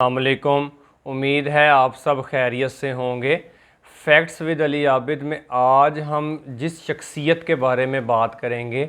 अस्सलामुअलैकुम। उम्मीद है आप सब खैरियत से होंगे। फैक्ट्स विद अली आबिद में आज हम जिस शख्सियत के बारे में बात करेंगे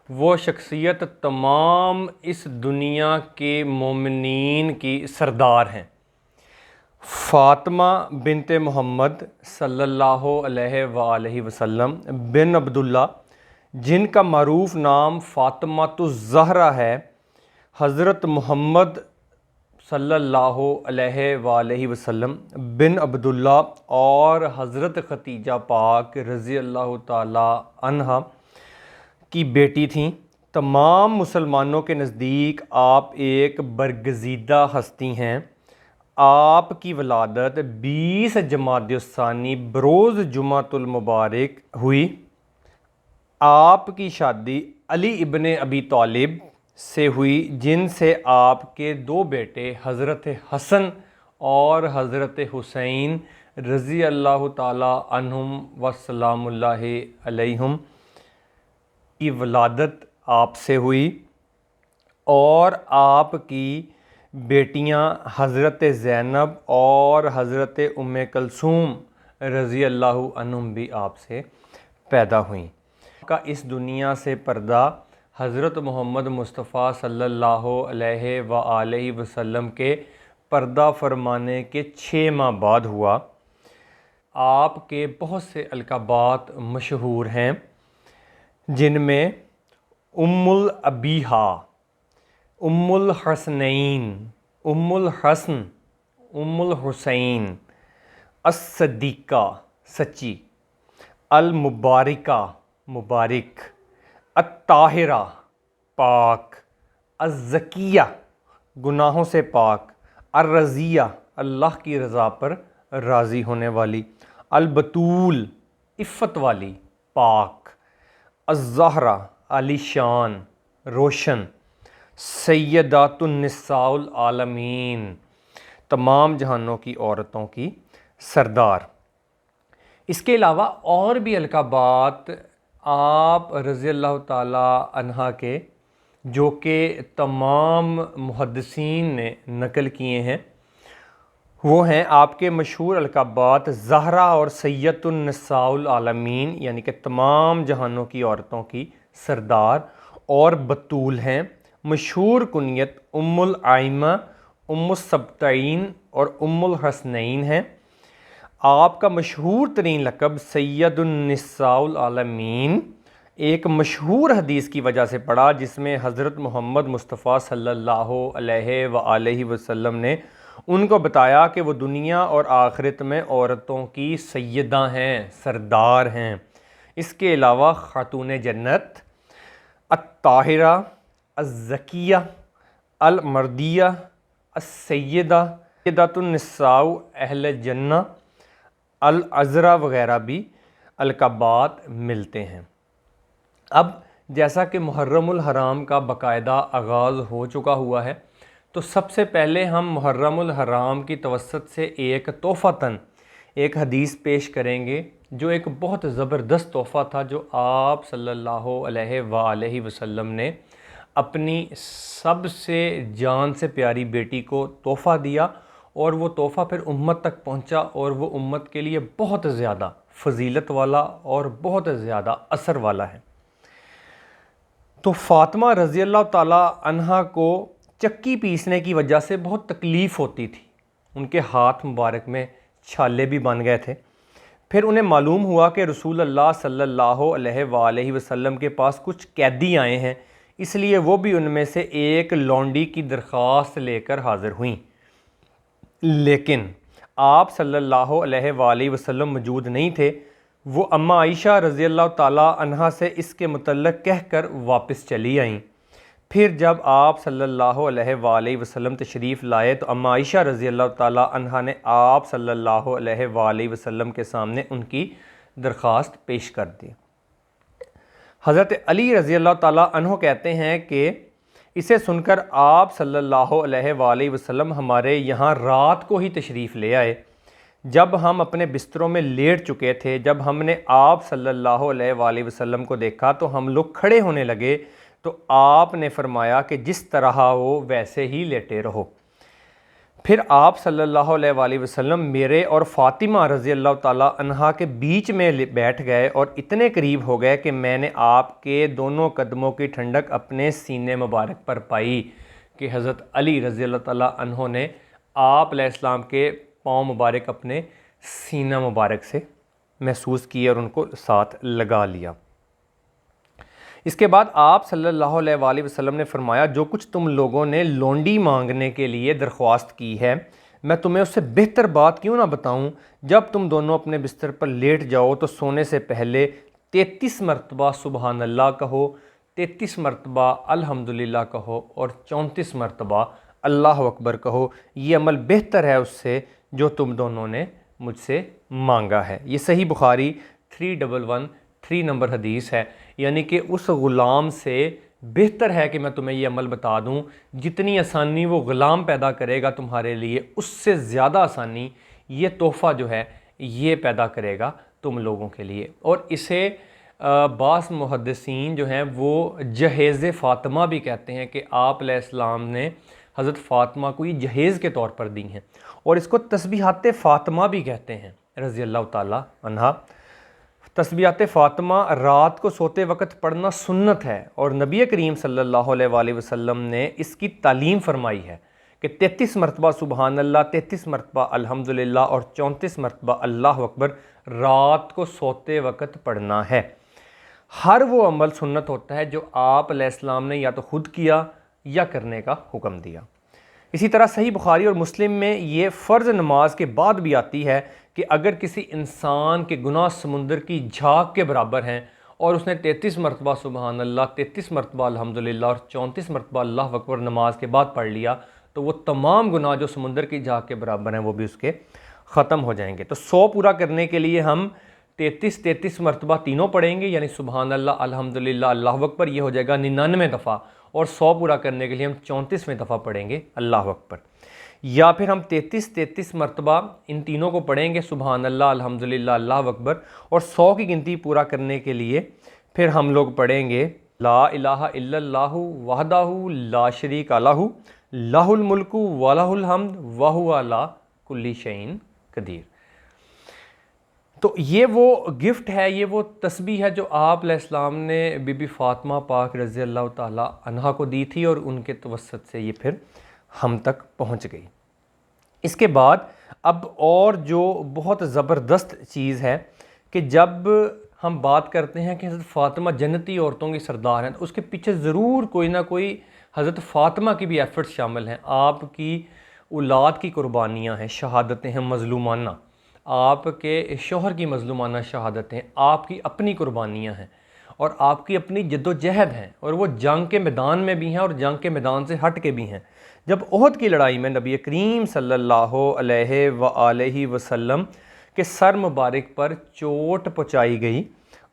वो शख्सियत तमाम इस दुनिया के मोमिनीन की सरदार हैं। फ़ातिमा बिनते मोहम्मद सल्लल्लाहु अलैहि वसल्लम बिन अब्दुल्ला, जिनका मरूफ नाम फ़ातिमातुज़्ज़हरा है, हज़रत मोहम्मद सल्लल्लाहु अलैहि वसल्लम बिन अब्दुल्ला और हज़रत खतीजा पाक रज़ी अल्लाह ताला अन्हा की बेटी थीं। तमाम मुसलमानों के नज़दीक आप एक बरगज़ीदा हस्ती हैं। आपकी वलादत 20 जमादिस्सानी बरोज़ जुमातुल मुबारक हुई। आपकी शादी अली इब्ने अबी तालिब से हुई, जिनसे आपके दो बेटे हज़रत हसन और हज़रत हुसैन रज़ी अल्लाह ताला अन्हुम व सलामुल्लाहि अलैहिम की वलादत आपसे हुई। और आपकी बेटियां हज़रत ज़ैनब और हज़रत उम्मे कलसूम रज़ी अल्लाह अन्हुम भी आपसे पैदा हुईं। का इस दुनिया से पर्दा हज़रत मोहम्मद मुस्तफ़ा सल्लल्लाहु अलैहि वसल्लम के पर्दा फरमाने के 6 माह बाद हुआ। आपके बहुत से अलक़ाबात मशहूर हैं, जिनमें उम्मुल अबीहा, उम्मुल हसनैन, उम्मुल हसन, उम्मुल हुसैन, अस-सदीक़ा सच्ची, अल मुबारिका मुबारिक, अत-ताहिरा पाक, अज़्ज़किया गुनाहों से पाक, अर-रज़िया अल्लाह की रज़ा पर राज़ी होने वाली, अल-बतूल इफ़्फ़त वाली पाक, अज़्ज़हरा आलीशान रोशन, सय्यदातुन निसाउल आलमीन तमाम जहानों की औरतों की सरदार। इसके अलावा और भी अलक़ाबात आप रज़ी अल्लाह ताला अन्हा के, जो कि तमाम मुहद्दिसीन ने नकल किए हैं, वो हैं आपके मशहूर अलक़ाबात ज़हरा और सय्यदुन निसाउल आलमीन, यानी कि तमाम जहानों की औरतों की सरदार, और बतूल हैं। मशहूर कुनियत उम्मुल आइमा, उम्मुस सबतईन और उम्मुल हसनैन हैं। आपका मशहूर तरीन लक़ब सय्यदुन निसाउल आलमीन एक मशहूर हदीस की वजह से पड़ा, जिसमें हज़रत मोहम्मद मुस्तफ़ा सल्लल्लाहु अलैहि वसल्लम ने उनको बताया कि वो दुनिया और आखिरत में औरतों की सैयदा हैं, सरदार हैं। इसके अलावा खातून जन्नत, अत-ताहिरा, अज़्ज़किया, अल-मर्दिया, अस-सय्यदा, सय्यदातुन निसाउ अहल जन्ना, अल-अज़रा वग़ैरह भी अलक़ाबात मिलते हैं। अब जैसा कि मुहर्रमुल हराम का बाकायदा आगाज़ हो चुका हुआ है, तो सबसे पहले हम मुहर्रमुल हराम की तवस्सुत से एक तोहफ़तन एक हदीस पेश करेंगे, जो एक बहुत ज़बरदस्त तोहफ़ा था, जो आप सल्लल्लाहु अलैहि वसल्लम ने अपनी सबसे जान से प्यारी बेटी को तोहफ़ा दिया, और वो तोहफ़ा फिर उम्मत तक पहुंचा, और वो उम्मत के लिए बहुत ज़्यादा फ़जीलत वाला और बहुत ज़्यादा असर वाला है। तो फ़ातिमा रज़ी अल्लाह ताला अन्हा को चक्की पीसने की वजह से बहुत तकलीफ़ होती थी। उनके हाथ मुबारक में छाले भी बन गए थे। फिर उन्हें मालूम हुआ कि रसूल अल्लाह सल्लल्लाहु अलैहि वसल्लम के पास कुछ कैदी आए हैं, इसलिए वो भी उनमें से एक लौंडी की दरख्वास्त लेकर हाज़िर हुईं। लेकिन आप सल्लल्लाहु अलैहि वसल्लम मौजूद नहीं थे। वो अम्मा आयशा रज़ी अल्लाह ताला अन्हा से इसके मुतल्लिक़ कहकर वापस चली आईं। फिर जब आप सल्लल्लाहु अलैहि वसल्लम तशरीफ़ लाए, तो अम्मा आयशा रज़ी अल्लाह ताला अन्हा ने आप सल्लल्लाहु अलैहि वसल्लम के सामने उनकी दरख्वास्त पेश कर दी। हज़रत अली रज़ी अल्लाह ताला अन्हो कहते हैं कि इसे सुनकर आप सल्लल्लाहु अलैहि वसल्लम हमारे यहाँ रात को ही तशरीफ़ ले आए। जब हम अपने बिस्तरों में लेट चुके थे, जब हमने आप सल्लल्लाहु अलैहि वसल्लम को देखा, तो हम लोग खड़े होने लगे, तो आपने फरमाया कि जिस तरह हो वैसे ही लेटे रहो। फिर आप सल्लल्लाहु अलैहि वसल्लम मेरे और फ़ातिमा रज़ी अल्लाह ताला अन्हा के बीच में बैठ गए और इतने करीब हो गए कि मैंने आपके दोनों कदमों की ठंडक अपने सीने मुबारक पर पाई कि हज़रत अली रज़ी अल्लाह ताला अन्हों ने आप अलैहिस्सलाम के पाँव मुबारक अपने सीना मुबारक से महसूस किए और उनको साथ लगा लिया। इसके बाद आप सल्लल्लाहु अलैहि वसल्लम ने फरमाया, जो कुछ तुम लोगों ने लोंडी मांगने के लिए दरख्वास्त की है, मैं तुम्हें उससे बेहतर बात क्यों ना बताऊं। जब तुम दोनों अपने बिस्तर पर लेट जाओ तो सोने से पहले 33 मरतबा सुबहान अल्लाह कहो, 33 मरतबा अल्हम्दुलिल्लाह कहो और 34 मरतबा अल्लाह अकबर कहो। ये अमल बेहतर है उससे जो तुम दोनों ने मुझसे मांगा है। ये सही बुखारी 3113 नंबर हदीस है। यानी कि उस ग़ुलाम से बेहतर है कि मैं तुम्हें ये अमल बता दूं, जितनी आसानी वो ग़ुलाम पैदा करेगा तुम्हारे लिए, उससे ज़्यादा आसानी ये तोहफ़ा जो है ये पैदा करेगा तुम लोगों के लिए। और इसे बास मुहद्दिसीन जो हैं वो जहेज़ फ़ातिमा भी कहते हैं कि आप अलैहिस्सलाम ने हज़रत फ़ातिमा को ये जहेज़ के तौर पर दी हैं। और इसको तस्बीहात फ़ातिमा भी कहते हैं रज़ी अल्लाह ताला अन्हा। तस्बीहात फ़ातिमा रात को सोते वक्त पढ़ना सुन्नत है और नबी करीम सल्लल्लाहु अलैहि वसल्लम ने इसकी तालीम फरमाई है कि 33 मरतबा सुबहान अल्लाह, 33 मरतबा अल्हम्दुलिल्लाह और 34 मरतबा अल्लाह अकबर रात को सोते वक्त पढ़ना है। हर वो अमल सुन्नत होता है जो आप अलैहिस्सलाम ने या तो ख़ुद किया या करने का हुक्म दिया। इसी तरह सही बुखारी और मुस्लिम में ये फ़र्ज़ नमाज के बाद भी आती है कि अगर किसी इंसान के गुनाह समुंदर की झाग के बराबर हैं और उसने 33 मरतबा सुबहान अल्लाह, 33 मरतबा अल्हम्दुलिल्लाह और 34 मरतबा अल्लाह अकबर नमाज के बाद पढ़ लिया, तो वो तमाम गुनाह जो समुंदर की झाग के बराबर हैं वो भी उसके ख़त्म हो जाएंगे। तो 100 पूरा करने के लिए हम 33 मरतबा तीनों पढ़ेंगे, यानी सुबहान अल्लाह, अल्हम्दुलिल्लाह, अल्लाह अकबर, ये हो जाएगा 99 दफ़ा। और 100 पूरा करने के लिए हम 34वें दफ़ा पढ़ेंगे अल्लाह अकबर। या फिर हम 33 मरतबा इन तीनों को पढ़ेंगे, सुबहान अल्लाह, अल्हम्दुलिल्लाह, अल्लाह अकबर। और 100 की गिनती पूरा करने के लिए फिर हम लोग पढ़ेंगे ला इलाहा इल्लल्लाहु वहदाहु ला शरीका लहू लहुल मुल्कु व लहुल हम्द व हुवा अला कुल्ली शैइन कदीर। तो ये वो गिफ्ट है, ये वो तस्बीह है जो आप अलैहिस्सलाम ने बीबी फ़ातिमा पाक रज़ी अल्लाह ताला अन्हा को दी थी और उनके तवस्सुत से ये फिर हम तक पहुंच गई। इसके बाद अब और जो बहुत ज़बरदस्त चीज़ है कि जब हम बात करते हैं कि हज़रत फ़ातिमा जन्नती औरतों की सरदार हैं, तो उसके पीछे ज़रूर कोई ना कोई हज़रत फ़ातिमा की भी एफ़र्ट्स शामिल हैं। आपकी औलाद की कुर्बानियाँ हैं, शहादतें हैं मज़लूमाना, आपके शौहर की मज़लूमाना शहादतें, आपकी अपनी कुर्बानियाँ हैं और आपकी अपनी जद्दोजहद हैं, और वो जंग के मैदान में भी हैं और जंग के मैदान से हट के भी हैं। जब ओहद की लड़ाई में नबी करीम सल्लल्लाहु अलैहि वसल्लम के सर मुबारक पर चोट पहुँचाई गई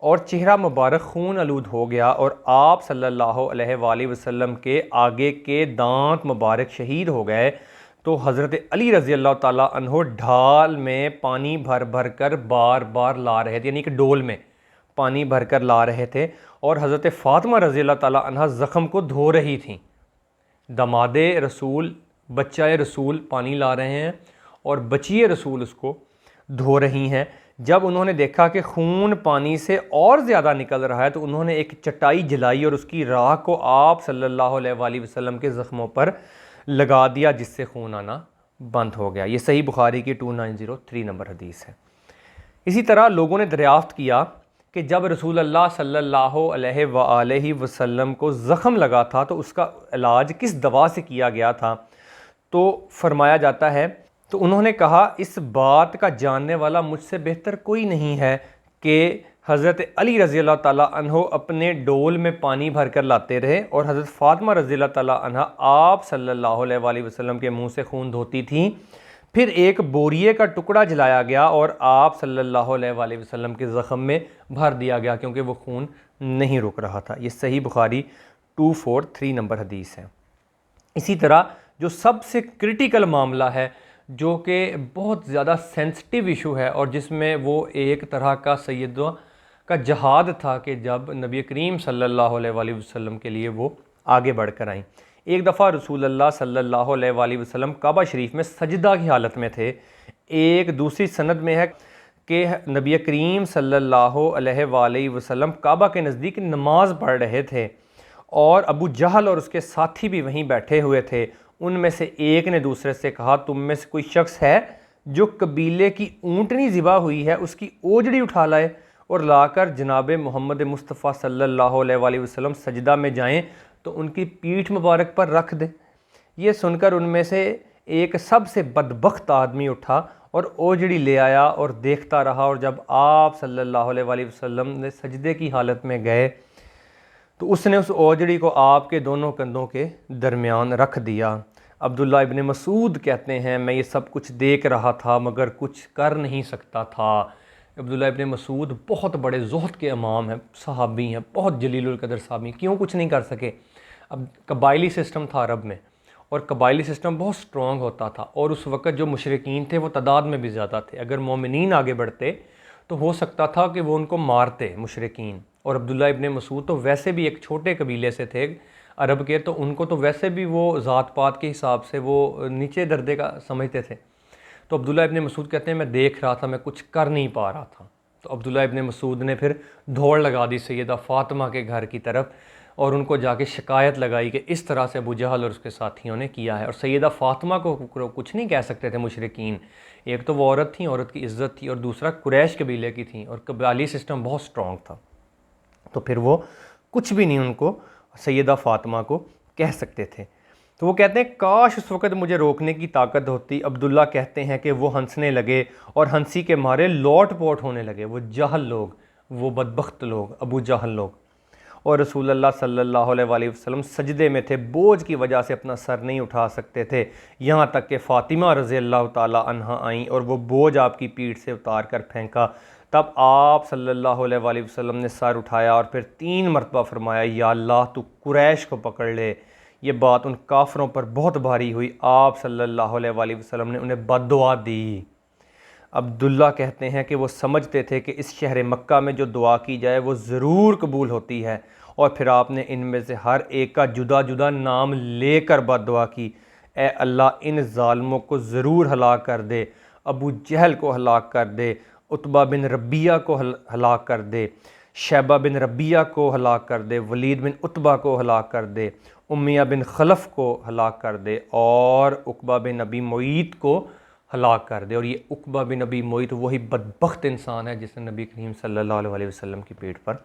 और चेहरा मुबारक खून आलूद हो गया और आप सल्लल्लाहु अलैहि वसल्लम के आगे के दांत मुबारक शहीद हो गए, तो हज़रत अली रज़ी अल्लाह ताला अन्हो ढाल में पानी भर भर कर बार बार ला रहे थे, यानी कि डोल में पानी भर कर ला रहे थे। और हज़रत फ़ातिमा रज़ी अल्लाह ताला अन्हा ज़ख़म को धो रही थी। दमादे रसूल, बच्चा रसूल पानी ला रहे हैं और बच्ची रसूल उसको धो रही हैं। जब उन्होंने देखा कि खून पानी से और ज़्यादा निकल रहा है, तो उन्होंने एक चटाई जलाई और उसकी राख को आप सल्लल्लाहु अलैहि वसल्लम के ज़ख्मों पर लगा दिया, जिससे खून आना बंद हो गया। ये सही बुखारी की 2903 नंबर हदीस है। इसी तरह लोगों ने दरियाफ़्त किया कि जब रसूल अल्लाह सल्लल्लाहु अलैहि वसल्लम को ज़ख़म लगा था तो उसका इलाज किस दवा से किया गया था, तो फरमाया जाता है, तो उन्होंने कहा, इस बात का जानने वाला मुझसे बेहतर कोई नहीं है कि हज़रत अली रज़ी अल्लाह ताला अन्हो अपने डोल में पानी भर कर लाते रहे और हज़रत फ़ातिमा रज़ी अल्लाह ताला अन्हा आप सल्लल्लाहु अलैहि वसल्लम के मुंह से खून धोती थी। फिर एक बोरिए का टुकड़ा जलाया गया और आप सल्लल्लाहु अलैहि वसल्लम के ज़ख़म में भर दिया गया, क्योंकि वो खून नहीं रुक रहा था। ये सही बुखारी 243 नंबर हदीस है। इसी तरह जो सबसे क्रिटिकल मामला है, जो कि बहुत ज़्यादा सेंसिटिव इशू है और जिसमें वो एक तरह का सैयदों का जहाद था कि जब नबी करीम सल्लल्लाहु अलैहि वसल्लम के लिए वो आगे बढ़कर आईं, एक दफ़ा रसूलुल्लाह सल्लल्लाहु अलैहि वसल्लम काबा शरीफ में सजदा की हालत में थे। एक दूसरी सनद में है कि नबी करीम सल्लल्लाहु अलैहि वसल्लम काबा के नज़दीक नमाज पढ़ रहे थे और अबू जहल और उसके साथी भी वहीं बैठे हुए थे। उनमें से एक ने दूसरे से कहा, तुम में से कोई शख्स है जो कबीले की ऊँटनी ज़िबा हुई है उसकी ओजड़ी उठा लाए और लाकर जनाब मोहम्मद मुस्तफ़ा सल्लल्लाहु अलैहि वसल्लम सजदा में जाएं तो उनकी पीठ मुबारक पर रख दे। ये सुनकर उनमें से एक सबसे बदबख्त आदमी उठा और ओजड़ी ले आया और देखता रहा, और जब आप सल्लल्लाहु अलैहि वसल्लम ने सजदे की हालत में गए तो उसने उस ओजड़ी को आपके दोनों कंधों के दरमियान रख दिया। अब्दुल्ला इब्न मसूद कहते हैं, मैं ये सब कुछ देख रहा था मगर कुछ कर नहीं सकता था। अब्दुल्ला इब्न मसूद बहुत बड़े ज़ुहद के इमाम हैं, सहाबी हैं, बहुत जलीलुल कदर सहाबी। क्यों कुछ नहीं कर सके? अब कबायली सिस्टम था अरब में, और कबायली सिस्टम बहुत स्ट्रॉन्ग होता था, और उस वक़्त जो मुशरिकीन थे वो तादाद में भी ज़्यादा थे। अगर मोमिनीन आगे बढ़ते तो हो सकता था कि वो उनको मारते मुशरिकीन। और अब्दुल्ला इब्न मसूद तो वैसे भी एक छोटे कबीले से थे अरब के, तो उनको तो वैसे भी वो ज़ात पात के हिसाब से वो नीचे दर्जे का समझते थे। तो अब्दुल्ला इब्न मसूद कहते हैं, मैं देख रहा था, मैं कुछ कर नहीं पा रहा था। तो अब्दुल्ला इब्न मसूद ने फिर दौड़ लगा दी सैयदा फ़ातिमा के घर की तरफ और उनको जाके शिकायत लगाई कि इस तरह से अबू जहल और उसके साथियों ने किया है। और सैयदा फ़ातिमा को कुछ नहीं कह सकते थे मुशरिकीन। एक तो वो औरत थी, औरत की इज़्ज़त थी, और दूसरा कुरैश कबीले की थी और कबायली सिस्टम बहुत स्ट्रॉन्ग था। तो फिर वो कुछ भी नहीं उनको सैयदा फ़ातिमा को कह सकते थे। तो वो कहते हैं, काश उस वक़्त मुझे रोकने की ताकत होती। अब्दुल्ला कहते हैं कि वो हंसने लगे और हंसी के मारे लोट पोट होने लगे। वो जहल लोग, वो बदबख्त लोग, अबू जहल लोग। और रसूलुल्लाह सल्लल्लाहु अलैहि वसल्लम सजदे में थे, बोझ की वजह से अपना सर नहीं उठा सकते थे। यहाँ तक कि फ़ातिमा रज़ी अल्लाह ताला अन्हा आईं और वो बोझ आपकी पीठ से उतार कर फेंका। तब आप सल्लल्लाहु अलैहि वसल्लम ने सर उठाया और फिर 3 मरतबा फरमाया, या अल्लाह तू कुरैश को पकड़ ले। ये बात उन काफरों पर बहुत भारी हुई। आप सल्लल्लाहु अलैहि वसल्लम ने उन्हें बद्दुआ दी। अब्दुल्ला कहते हैं कि वो समझते थे कि इस शहर मक्का में जो दुआ की जाए वो ज़रूर कबूल होती है, और फिर आपने इनमें से हर एक का जुदा जुदा नाम लेकर बद्दुआ की, ए अल्लाह इन ज़ालिमों को ज़रूर हलाक कर दे, अबू जहल को हलाक कर दे, उतबा बिन रबिया को हलाक कर दे, शैबा बिन रबिया को हलाक कर दे, वलीद बिन उतबा को हलाक कर दे, उम्मिया बिन खलफ को हलाक कर दे, और उकबा बिन अबी मुईत को हलाक कर दे। और ये उकबा बिन अबी मुईत वही बदबख्त इंसान है जिसने नबी करीम सल्लल्लाहु अलैहि वसल्लम की पीठ पर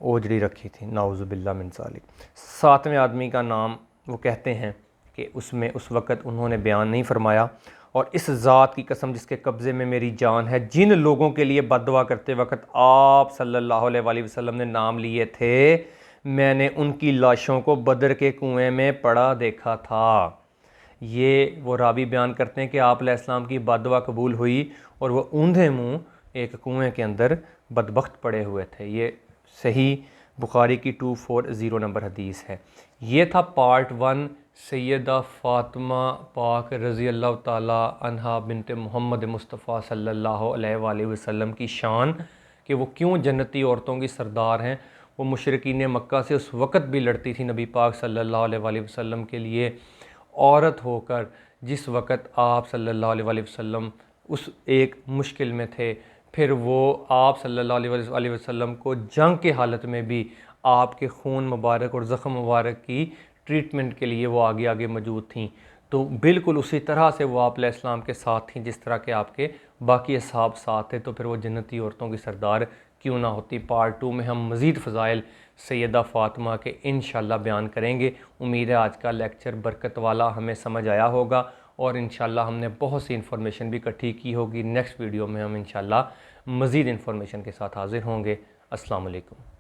ओजड़ी रखी थी, नाउज़ुबिल्लाह मिन ज़ालिक। 7वें आदमी का नाम वो कहते हैं कि उसमें उस वक़्त उन्होंने बयान नहीं फरमाया, और इस ज़ात की कसम जिसके कब्ज़े में मेरी जान है, जिन लोगों के लिए बद्दुआ करते वक़्त आप सल्लल्लाहु अलैहि वसल्लम ने नाम लिए थे, मैंने उनकी लाशों को बदर के कुएं में पड़ा देखा था। ये वो रावी बयान करते हैं कि आप अलैहिस्सलाम की बद्दुआ कबूल हुई और वो ऊंधे मुँह एक कुएं के अंदर बदबख्त पड़े हुए थे। ये सही बुखारी की 240 नंबर हदीस है। ये था पार्ट 1 सैयदा फ़ातिमा पाक रज़ी अल्लाह ताला अन्हा बिनते मोहम्मद मुस्तफ़ा सल्लल्लाहु अलैहि वसल्लम की शान, कि वो क्यों जन्नती औरतों की सरदार हैं। वो मुशरिकीन मक्का से उस वक़्त भी लड़ती थी नबी पाक सल्लल्लाहु अलैहि वसल्लम के लिए, औरत होकर, जिस वक़्त आप सल्लल्लाहु अलैहि वसल्लम उस एक मुश्किल में थे। फिर वो आप सल्लल्लाहु अलैहि वसल्लम को जंग के हालत में भी आपके खून मुबारक और ज़ख़म मुबारक की ट्रीटमेंट के लिए वो आगे आगे मौजूद थीं। तो बिल्कुल उसी तरह से वो आप अलैहिस्सलाम के साथ थीं जिस तरह के आपके बाकी असहाब साथ थे। तो फिर वो जन्नती औरतों की सरदार क्यों ना होती। पार्ट 2 में हम मज़ीद फ़ज़ाइल सैयदा फ़ातिमा के इंशाअल्लाह बयान करेंगे। उम्मीद है आज का लेक्चर बरकत वाला हमें समझ आया होगा, और इंशाअल्लाह हमने बहुत सी इन्फॉर्मेशन भी इकट्ठी की होगी। नेक्स्ट वीडियो में हम इंशाअल्लाह मज़ीद इन्फॉर्मेशन के साथ हाज़िर होंगे। अस्सलाम वालेकुम।